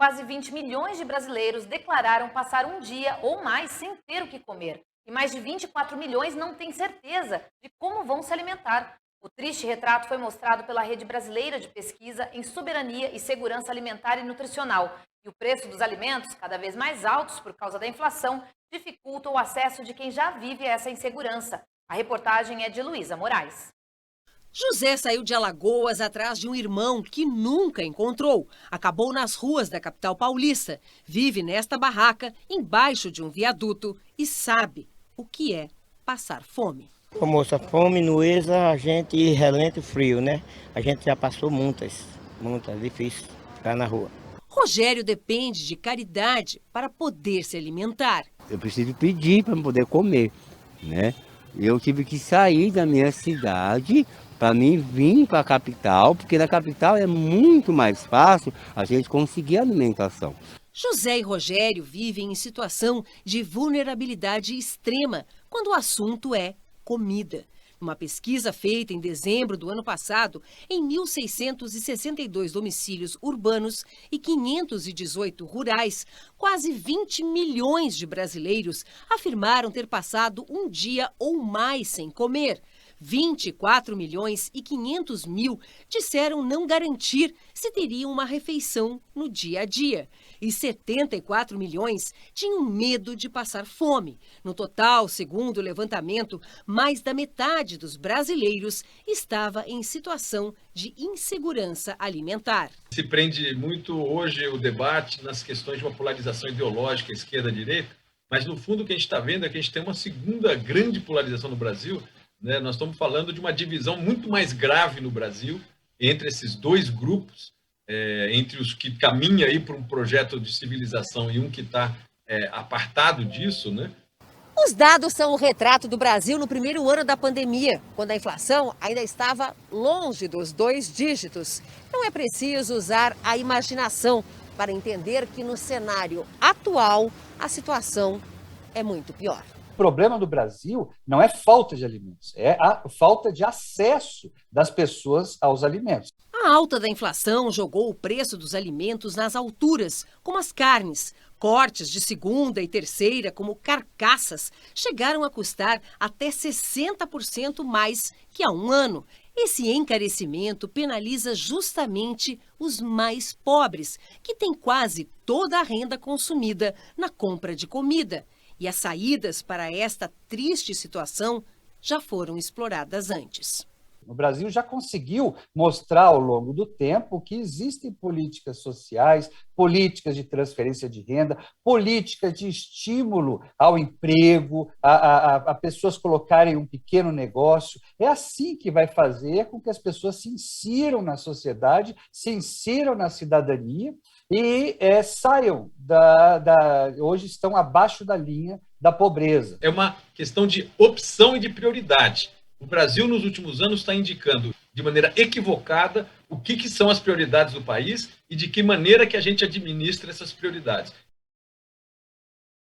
Quase 20 milhões de brasileiros declararam passar um dia ou mais sem ter o que comer. E mais de 24 milhões não têm certeza de como vão se alimentar. O triste retrato foi mostrado pela Rede Brasileira de Pesquisa em Soberania e Segurança Alimentar e Nutricional. E o preço dos alimentos, cada vez mais altos por causa da inflação, dificulta o acesso de quem já vive essa insegurança. A reportagem é de Luísa Moraes. José saiu de Alagoas atrás de um irmão que nunca encontrou. Acabou nas ruas da capital paulista. Vive nesta barraca, embaixo de um viaduto e sabe o que é passar fome. Ô moça, fome, nueza, a gente relento frio, né? A gente já passou muitas, difícil ficar na rua. Rogério depende de caridade para poder se alimentar. Eu preciso pedir para poder comer, né? Eu tive que sair da minha cidade para mim vir para a capital, porque na capital é muito mais fácil a gente conseguir alimentação. José e Rogério vivem em situação de vulnerabilidade extrema quando o assunto é comida. Uma pesquisa feita em dezembro do ano passado, em 1.662 domicílios urbanos e 518 rurais, quase 20 milhões de brasileiros afirmaram ter passado um dia ou mais sem comer. 24 milhões e 500 mil disseram não garantir se teriam uma refeição no dia a dia. E 74 milhões tinham medo de passar fome. No total, segundo o levantamento, mais da metade dos brasileiros estava em situação de insegurança alimentar. Se prende muito hoje o debate nas questões de uma polarização ideológica, esquerda-direita, mas no fundo o que a gente está vendo é que a gente tem uma segunda grande polarização no Brasil. Nós estamos falando de uma divisão muito mais grave no Brasil entre esses dois grupos, entre os que caminham aí para um projeto de civilização e um que está apartado disso, né? Os dados são o retrato do Brasil no primeiro ano da pandemia, quando a inflação ainda estava longe dos 2 dígitos. Não é preciso usar a imaginação para entender que no cenário atual a situação é muito pior. O problema do Brasil não é falta de alimentos, é a falta de acesso das pessoas aos alimentos. A alta da inflação jogou o preço dos alimentos nas alturas, como as carnes. Cortes de segunda e terceira, como carcaças, chegaram a custar até 60% mais que há um ano. Esse encarecimento penaliza justamente os mais pobres, que têm quase toda a renda consumida na compra de comida. E as saídas para esta triste situação já foram exploradas antes. O Brasil já conseguiu mostrar ao longo do tempo que existem políticas sociais, políticas de transferência de renda, políticas de estímulo ao emprego, a pessoas colocarem um pequeno negócio. É assim que vai fazer com que as pessoas se insiram na sociedade, se insiram na cidadania e saiam hoje estão abaixo da linha da pobreza. É uma questão de opção e de prioridade. O Brasil, nos últimos anos, está indicando de maneira equivocada o que são as prioridades do país e de que maneira que a gente administra essas prioridades.